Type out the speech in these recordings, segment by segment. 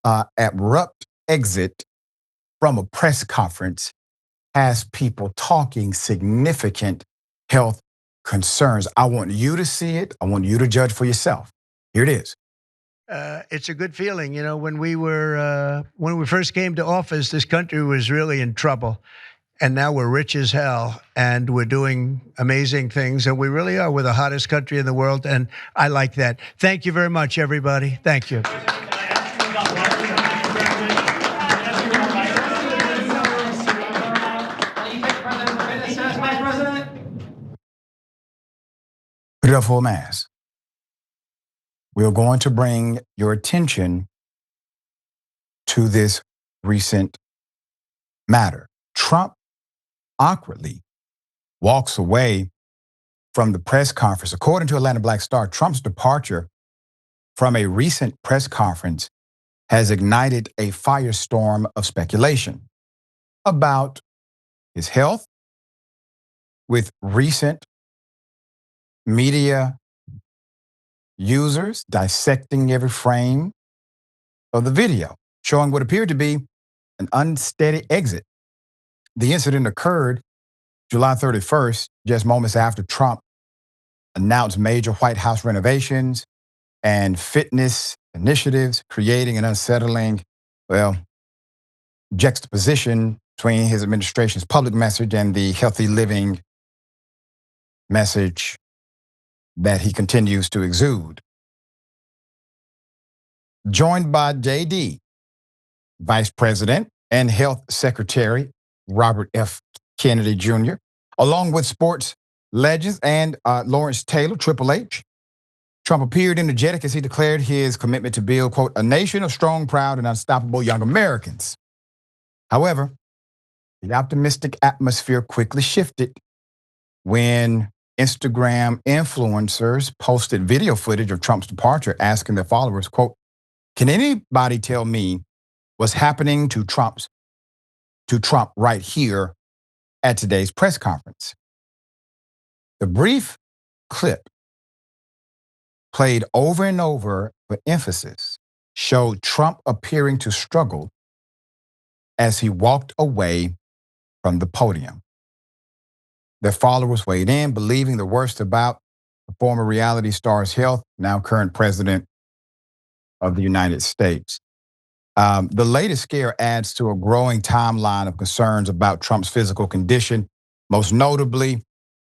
abrupt exit from a press conference has people talking significant health concerns. I want you to see it. I want you to judge for yourself. Here it is. It's a good feeling. You know, when we first came to office, this country was really in trouble. And now we're rich as hell, and we're doing amazing things, and we really are. We're the hottest country in the world, and I like that. Thank you very much, everybody. Thank you. Put it up for a mass. We are going to bring your attention to this recent matter. Trump awkwardly walks away from the press conference. According to Atlanta Black Star, Trump's departure from a recent press conference has ignited a firestorm of speculation about his health, with recent media users dissecting every frame of the video, showing what appeared to be an unsteady exit. The incident occurred July 31st, just moments after Trump announced major White House renovations and fitness initiatives, creating an unsettling, juxtaposition between his administration's public message and the healthy living message that he continues to exude. Joined by JD, Vice President and Health Secretary Robert F. Kennedy Jr., along with sports legends and Lawrence Taylor, Triple H. Trump appeared energetic as he declared his commitment to build, quote, a nation of strong, proud, and unstoppable young Americans. However, the optimistic atmosphere quickly shifted when Instagram influencers posted video footage of Trump's departure, asking their followers, quote, can anybody tell me what's happening to Trump right here at today's press conference? The brief clip, played over and over for emphasis, showed Trump appearing to struggle as he walked away from the podium. Their followers weighed in, believing the worst about the former reality star's health, now current president of the United States. The latest scare adds to a growing timeline of concerns about Trump's physical condition, most notably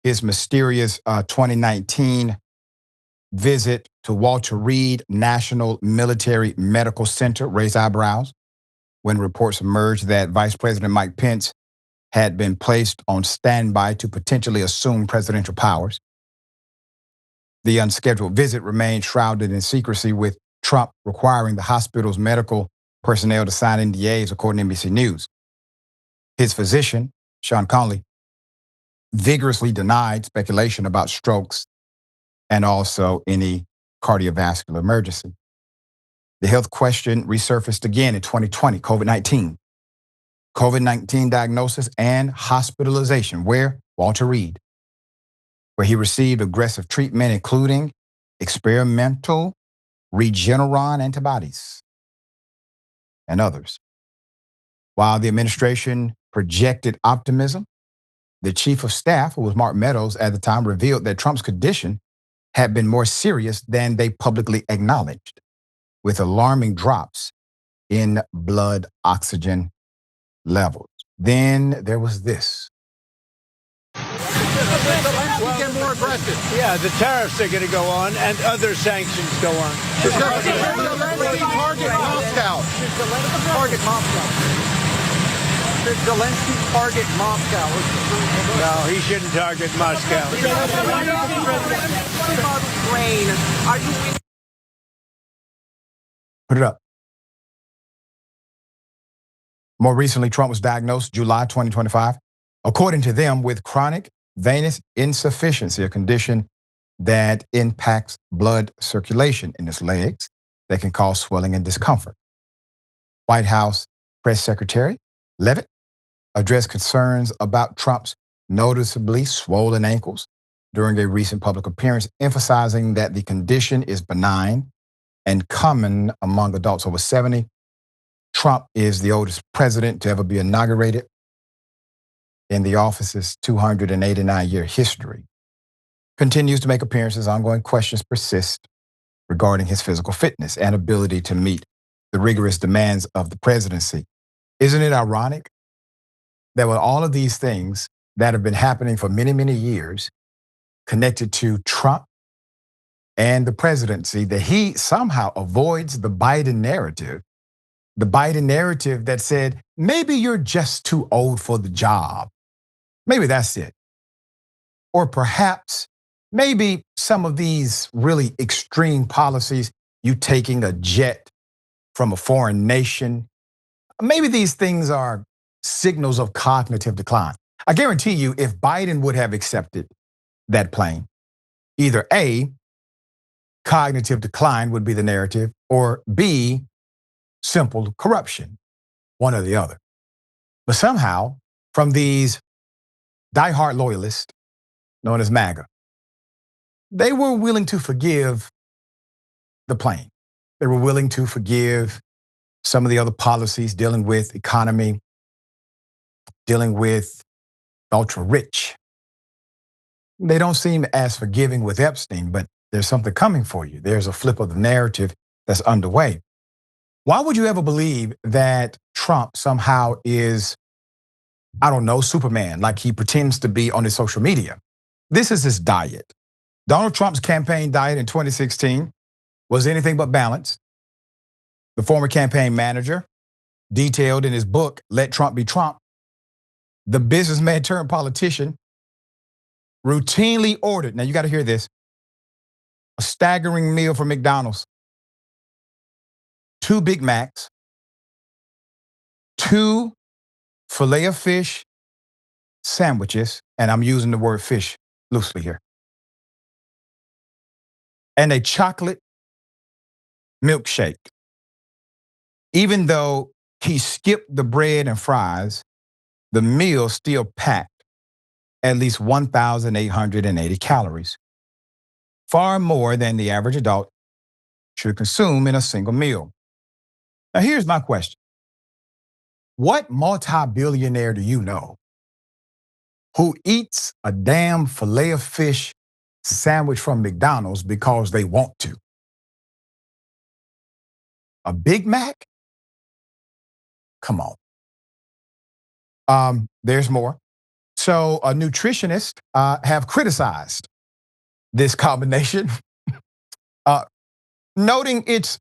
his mysterious 2019 visit to Walter Reed National Military Medical Center raised eyebrows when reports emerged that Vice President Mike Pence had been placed on standby to potentially assume presidential powers. The unscheduled visit remained shrouded in secrecy, with Trump requiring the hospital's medical personnel to sign NDAs, according to NBC News. His physician, Sean Conley, vigorously denied speculation about strokes and also any cardiovascular emergency. The health question resurfaced again in 2020, COVID-19 diagnosis and hospitalization, where Walter Reed, where he received aggressive treatment, including experimental Regeneron antibodies and others. While the administration projected optimism, the chief of staff, who was Mark Meadows at the time, revealed that Trump's condition had been more serious than they publicly acknowledged, with alarming drops in blood oxygen levels. Then there was this. Get more aggressive. Yeah, the tariffs are going to go on, and other sanctions go on. Should Zelensky target Moscow? Should Zelensky target Moscow? No, he shouldn't target Moscow. Put it up. More recently, Trump was diagnosed July 2025, according to them, with chronic venous insufficiency, a condition that impacts blood circulation in his legs that can cause swelling and discomfort. White House Press Secretary Leavitt addressed concerns about Trump's noticeably swollen ankles during a recent public appearance, emphasizing that the condition is benign and common among adults over 70, Trump is the oldest president to ever be inaugurated in the office's 289-year history. Continues to make appearances. Ongoing questions persist regarding his physical fitness and ability to meet the rigorous demands of the presidency. Isn't it ironic that with all of these things that have been happening for many, many years connected to Trump and the presidency, that he somehow avoids the Biden narrative that said, maybe you're just too old for the job. Maybe that's it. Or perhaps, maybe some of these really extreme policies, you taking a jet from a foreign nation, maybe these things are signals of cognitive decline. I guarantee you, if Biden would have accepted that plane, either A, cognitive decline would be the narrative, or B, simple corruption, one or the other. But somehow, from these diehard loyalists, known as MAGA, they were willing to forgive the plane. They were willing to forgive some of the other policies dealing with economy, dealing with ultra rich. They don't seem as forgiving with Epstein, but there's something coming for you. There's a flip of the narrative that's underway. Why would you ever believe that Trump somehow is, I don't know, Superman, like he pretends to be on his social media? This is his diet. Donald Trump's campaign diet in 2016 was anything but balanced. The former campaign manager detailed in his book, Let Trump Be Trump, the businessman turned politician routinely ordered, now you got to hear this, a staggering meal from McDonald's, 2 Big Macs, 2 filet of fish sandwiches, and I'm using the word fish loosely here, and a chocolate milkshake. Even though he skipped the bread and fries, the meal still packed at least 1,880 calories, far more than the average adult should consume in a single meal. Now, here's my question. What multi-billionaire do you know who eats a damn filet of fish sandwich from McDonald's because they want to? A Big Mac? Come on. There's more. So a nutritionist have criticized this combination, noting its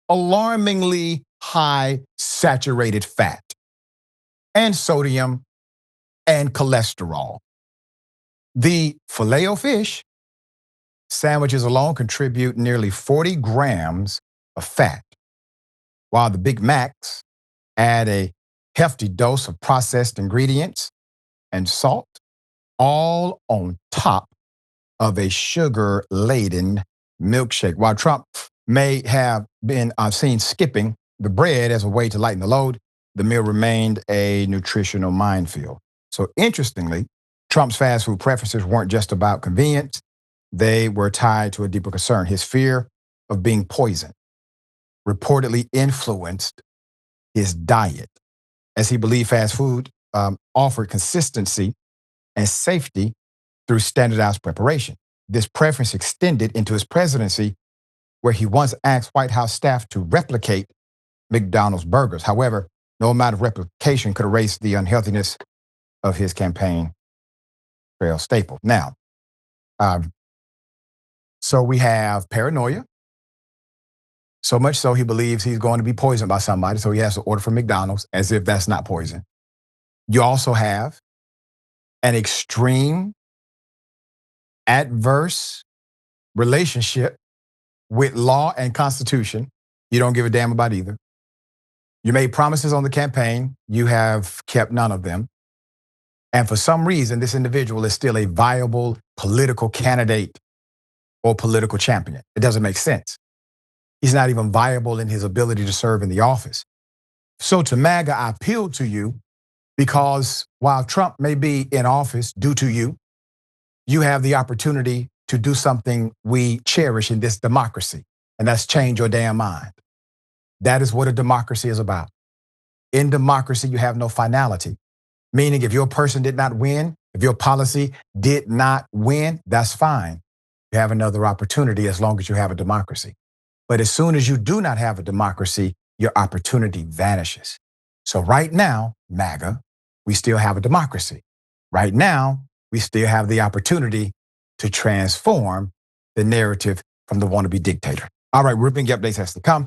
alarmingly high saturated fat and sodium and cholesterol. The Filet-O-Fish sandwiches alone contribute nearly 40 grams of fat, while the Big Macs add a hefty dose of processed ingredients and salt, all on top of a sugar-laden milkshake. While Trump may have been seen skipping the bread as a way to lighten the load, the meal remained a nutritional minefield. So interestingly, Trump's fast food preferences weren't just about convenience. They were tied to a deeper concern. His fear of being poisoned reportedly influenced his diet, as he believed fast food offered consistency and safety through standardized preparation. This preference extended into his presidency, where he once asked White House staff to replicate McDonald's burgers. However, no amount of replication could erase the unhealthiness of his campaign trail staple. Now, so we have paranoia, so much so he believes he's going to be poisoned by somebody, so he has to order from McDonald's as if that's not poison. You also have an extreme adverse relationship with law and constitution. You don't give a damn about either. You made promises on the campaign. You have kept none of them. And for some reason, this individual is still a viable political candidate or political champion. It doesn't make sense. He's not even viable in his ability to serve in the office. So to MAGA, I appeal to you because while Trump may be in office due to you, you have the opportunity to do something we cherish in this democracy, and that's change your damn mind. That is what a democracy is about. In democracy, you have no finality. Meaning if your person did not win, if your policy did not win, that's fine. You have another opportunity as long as you have a democracy. But as soon as you do not have a democracy, your opportunity vanishes. So right now, MAGA, we still have a democracy. Right now, we still have the opportunity to transform the narrative from the wannabe dictator. All right, Ripping Updates has to come.